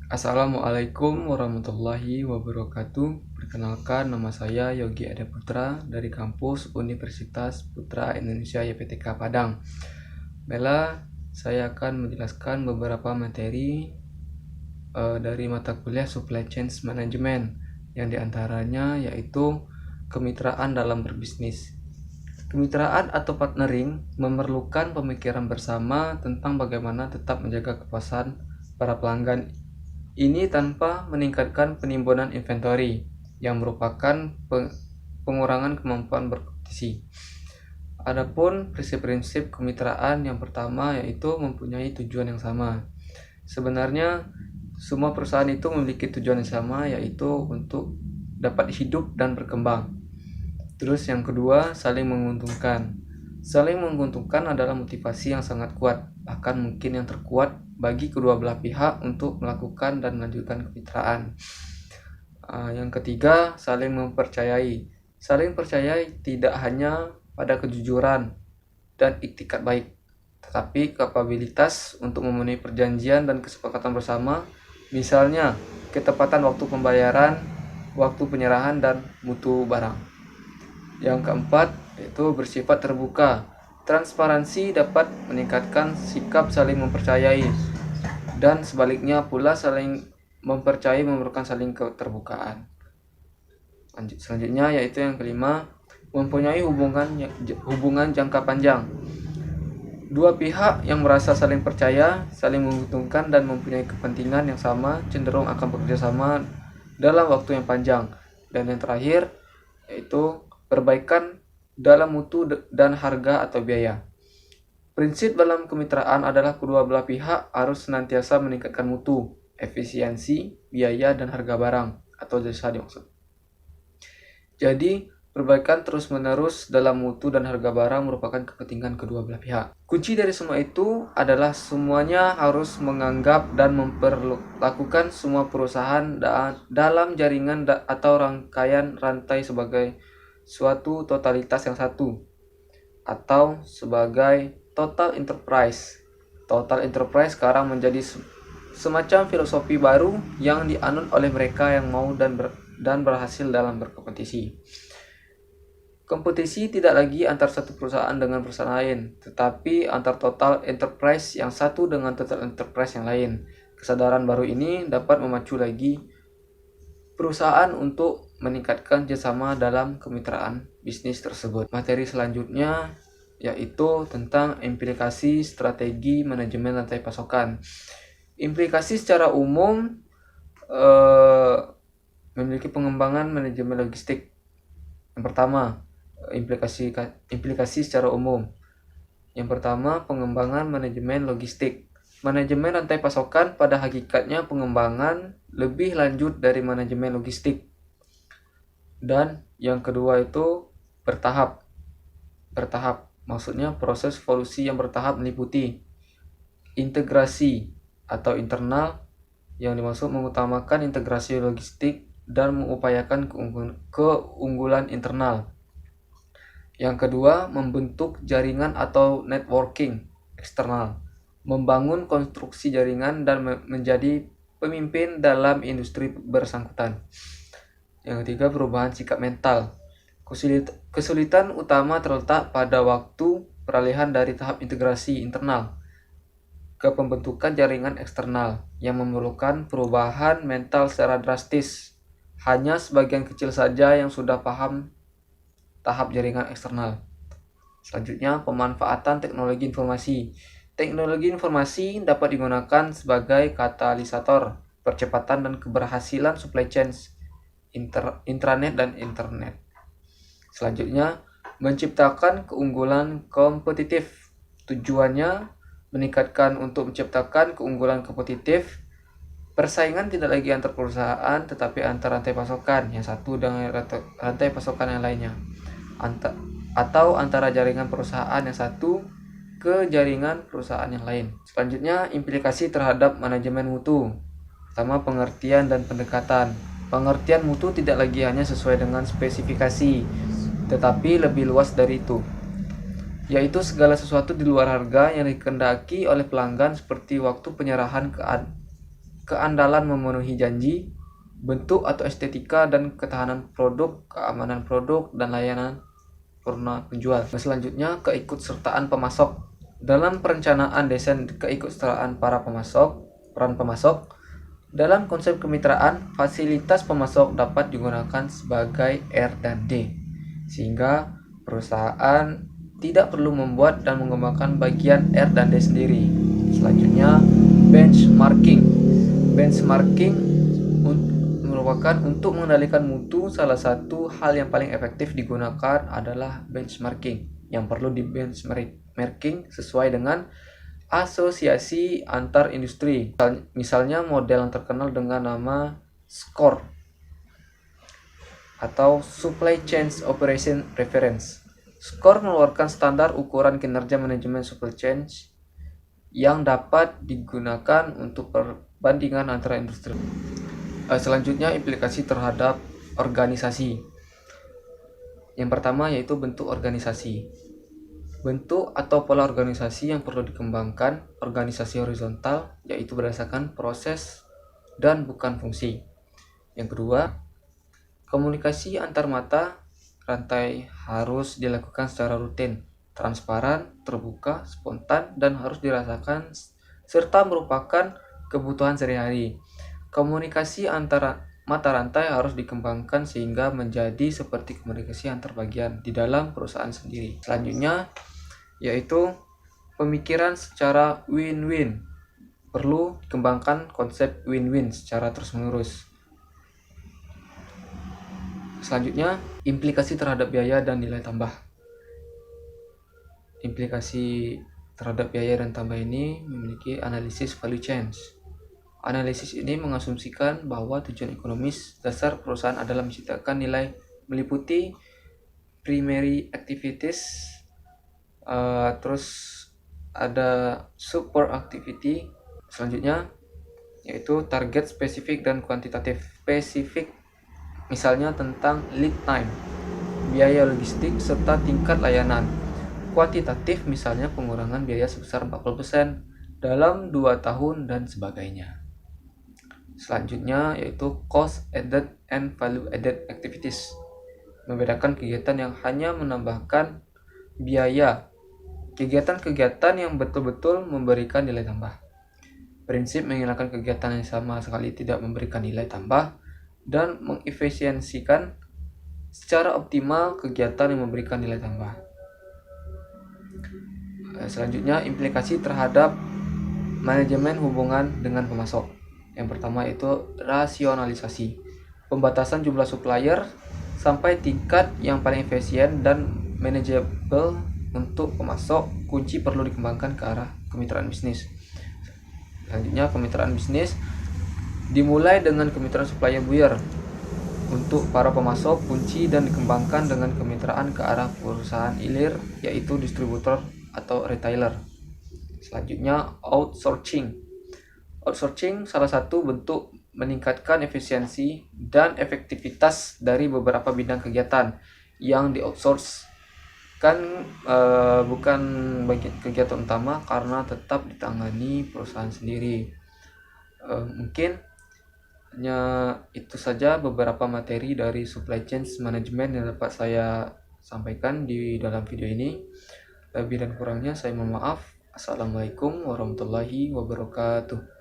Assalamualaikum warahmatullahi wabarakatuh. Perkenalkan, nama saya Yogi Ade Putra dari kampus Universitas Putra Indonesia YPTK Padang. Baiklah, saya akan menjelaskan beberapa materi dari mata kuliah Supply Chain Management, yang diantaranya yaitu kemitraan dalam berbisnis. Kemitraan atau partnering memerlukan pemikiran bersama tentang bagaimana tetap menjaga kepuasan para pelanggan. Ini tanpa meningkatkan penimbunan inventory, yang merupakan pengurangan kemampuan berkompetisi. Adapun prinsip-prinsip kemitraan yang pertama yaitu mempunyai tujuan yang sama. Sebenarnya semua perusahaan itu memiliki tujuan yang sama, yaitu untuk dapat hidup dan berkembang. Terus yang kedua, saling menguntungkan. Saling menguntungkan adalah motivasi yang sangat kuat, bahkan mungkin yang terkuat bagi kedua belah pihak untuk melakukan dan melanjutkan kemitraan. Yang ketiga, saling mempercayai. Saling percaya tidak hanya pada kejujuran dan iktikat baik, tetapi kapabilitas untuk memenuhi perjanjian dan kesepakatan bersama, misalnya ketepatan waktu pembayaran, waktu penyerahan, dan mutu barang. Yang keempat, yaitu bersifat terbuka. Transparansi dapat meningkatkan sikap saling mempercayai, dan sebaliknya pula saling mempercayai memerlukan saling keterbukaan. Selanjutnya yaitu yang kelima, mempunyai hubungan jangka panjang. Dua pihak yang merasa saling percaya, saling menguntungkan, dan mempunyai kepentingan yang sama cenderung akan bekerja sama dalam waktu yang panjang. Dan yang terakhir yaitu perbaikan dalam mutu dan harga atau biaya. Prinsip dalam kemitraan adalah kedua belah pihak harus senantiasa meningkatkan mutu, efisiensi, biaya, dan harga barang atau jasa dimaksud. Jadi, perbaikan terus-menerus dalam mutu dan harga barang merupakan kepentingan kedua belah pihak. Kunci dari semua itu adalah semuanya harus menganggap dan memperlakukan semua perusahaan dalam jaringan atau rangkaian rantai sebagai suatu totalitas yang satu, atau sebagai total enterprise. Total enterprise sekarang menjadi semacam filosofi baru yang dianut oleh mereka yang mau dan berhasil dalam berkompetisi. Kompetisi tidak lagi antar satu perusahaan dengan perusahaan lain, tetapi antar total enterprise yang satu dengan total enterprise yang lain. Kesadaran baru ini dapat memacu lagi perusahaan untuk meningkatkan kerjasama dalam kemitraan bisnis tersebut. Materi selanjutnya yaitu tentang implikasi strategi manajemen rantai pasokan. Implikasi secara umum memiliki pengembangan manajemen logistik. Yang pertama, implikasi secara umum. Yang pertama, pengembangan manajemen logistik. Manajemen rantai pasokan pada hakikatnya pengembangan lebih lanjut dari manajemen logistik. Dan yang kedua itu bertahap. Maksudnya proses evolusi yang bertahap meliputi integrasi atau internal, yang dimaksud mengutamakan integrasi logistik dan mengupayakan keunggulan internal. Yang kedua, membentuk jaringan atau networking eksternal, membangun konstruksi jaringan dan menjadi pemimpin dalam industri bersangkutan. Yang ketiga, perubahan sikap mental. Kesulitan utama terletak pada waktu peralihan dari tahap integrasi internal ke pembentukan jaringan eksternal yang memerlukan perubahan mental secara drastis. Hanya sebagian kecil saja yang sudah paham tahap jaringan eksternal. Selanjutnya, pemanfaatan teknologi informasi. Teknologi informasi dapat digunakan sebagai katalisator percepatan dan keberhasilan supply chain intranet dan internet. Selanjutnya, menciptakan keunggulan kompetitif. Tujuannya untuk menciptakan keunggulan kompetitif. Persaingan tidak lagi antar perusahaan, tetapi antar rantai pasokan yang satu dengan rantai pasokan yang lainnya, atau antara jaringan perusahaan yang satu ke jaringan perusahaan yang lain. Selanjutnya, implikasi terhadap manajemen mutu. Pertama, pengertian dan pendekatan. Pengertian mutu tidak lagi hanya sesuai dengan spesifikasi, tetapi lebih luas dari itu, yaitu segala sesuatu di luar harga yang dikehendaki oleh pelanggan, seperti waktu penyerahan keandalan memenuhi janji, bentuk atau estetika dan ketahanan produk, keamanan produk, dan layanan purna penjual. Selanjutnya, keikutsertaan pemasok. Dalam perencanaan desain keikutsertaan peran pemasok, dalam konsep kemitraan, fasilitas pemasok dapat digunakan sebagai R dan D, sehingga perusahaan tidak perlu membuat dan mengembangkan bagian R dan D sendiri. Selanjutnya, benchmarking. Benchmarking merupakan untuk mengendalikan mutu. Salah satu hal yang paling efektif digunakan adalah benchmarking, yang perlu di benchmarking sesuai dengan asosiasi antar industri. Misalnya model yang terkenal dengan nama SCORE atau Supply Chain Operation Reference. SCORE mengeluarkan standar ukuran kinerja manajemen supply chain yang dapat digunakan untuk perbandingan antara industri. Selanjutnya, implikasi terhadap organisasi. Yang pertama yaitu bentuk organisasi. Bentuk atau pola organisasi yang perlu dikembangkan, organisasi horizontal, yaitu berdasarkan proses dan bukan fungsi. Yang kedua, komunikasi antar mata rantai harus dilakukan secara rutin, transparan, terbuka, spontan, dan harus dirasakan serta merupakan kebutuhan sehari-hari. Komunikasi antara mata rantai harus dikembangkan sehingga menjadi seperti komunikasi antar bagian di dalam perusahaan sendiri. Selanjutnya yaitu pemikiran secara win-win. Perlu dikembangkan konsep win-win secara terus-menerus. Selanjutnya, implikasi terhadap biaya dan nilai tambah. Implikasi terhadap biaya dan tambah ini memiliki analisis value chain. Analisis ini mengasumsikan bahwa tujuan ekonomis dasar perusahaan adalah menciptakan nilai meliputi primary activities, terus ada support activity. Selanjutnya yaitu target spesifik dan kuantitatif. Spesifik misalnya tentang lead time, biaya logistik, serta tingkat layanan. Kuantitatif misalnya pengurangan biaya sebesar 40% dalam 2 tahun dan sebagainya. Selanjutnya yaitu cost added and value added activities. Membedakan kegiatan yang hanya menambahkan biaya, kegiatan-kegiatan yang betul-betul memberikan nilai tambah. Prinsip menghilangkan kegiatan yang sama sekali tidak memberikan nilai tambah dan mengefisiensikan secara optimal kegiatan yang memberikan nilai tambah. Selanjutnya, implikasi terhadap manajemen hubungan dengan pemasok. Yang pertama itu rasionalisasi. Pembatasan jumlah supplier sampai tingkat yang paling efisien dan manageable untuk pemasok. Kunci perlu dikembangkan ke arah kemitraan bisnis. Selanjutnya, kemitraan bisnis dimulai dengan kemitraan supplier buyer untuk para pemasok kunci dan dikembangkan dengan kemitraan ke arah perusahaan hilir, yaitu distributor atau retailer. Selanjutnya, outsourcing. Outsourcing salah satu bentuk meningkatkan efisiensi dan efektivitas dari beberapa bidang kegiatan yang di-outsource kan bukan bagian kegiatan utama karena tetap ditangani perusahaan sendiri. Mungkin hanya itu saja beberapa materi dari supply chain management yang dapat saya sampaikan di dalam video ini. Lebih dan kurangnya saya mohon maaf. Assalamualaikum warahmatullahi wabarakatuh.